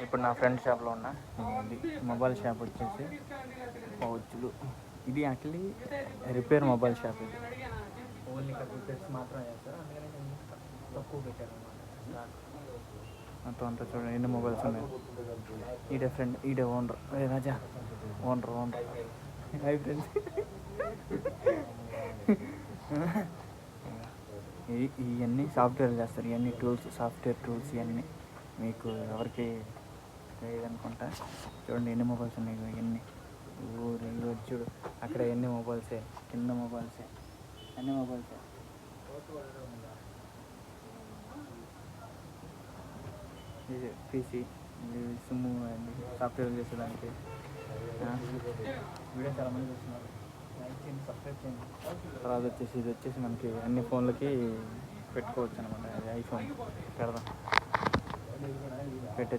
ఇప్పుడు నా ఫ్రెండ్ షాప్లో ఉన్నా. ఇది మొబైల్ షాప్ వచ్చేసి పౌచ్లు. ఇది యాక్చువల్లీ రిపేర్ మొబైల్ షాప్. ఇది ఓన్లీ ఇక్కడ రిపేర్స్ మాత్రం చేస్తారు, అందుకని తక్కువ పెట్టారు అన్నమాట. మొత్తం అంతా చూడండి ఎన్ని మొబైల్స్ ఉన్నాయి. ఈడే ఫ్రెండ్, ఈడే ఓనర్. రాజా ఓనర్. Hi friends. ఇవన్నీ సాఫ్ట్వేర్ చేస్తారు. ఇవన్నీ టూల్స్, సాఫ్ట్వేర్ టూల్స్. ఇవన్నీ మీకు ఎవరికి లేదనుకుంటా. చూడండి ఎన్ని మొబైల్స్ ఉన్నాయి. ఇవన్నీ ఊరు చూడు, అక్కడ ఎన్ని మొబైల్సే, కింద మొబైల్సే, అన్ని మొబైల్సే. ఇది పీసీ, ఇది సిమ్ అండి, సాఫ్ట్వేర్ చేసేదానికి. వీడియో చాలామంది చూస్తున్నారు, లైక్ చేయండి, సబ్స్క్రైబ్ చేయండి. తర్వాత వచ్చేసి ఇది వచ్చేసి మనకి అన్ని ఫోన్లకి పెట్టుకోవచ్చు అనమాట. అది ఐఫోన్ పెడదాం, పెట్టే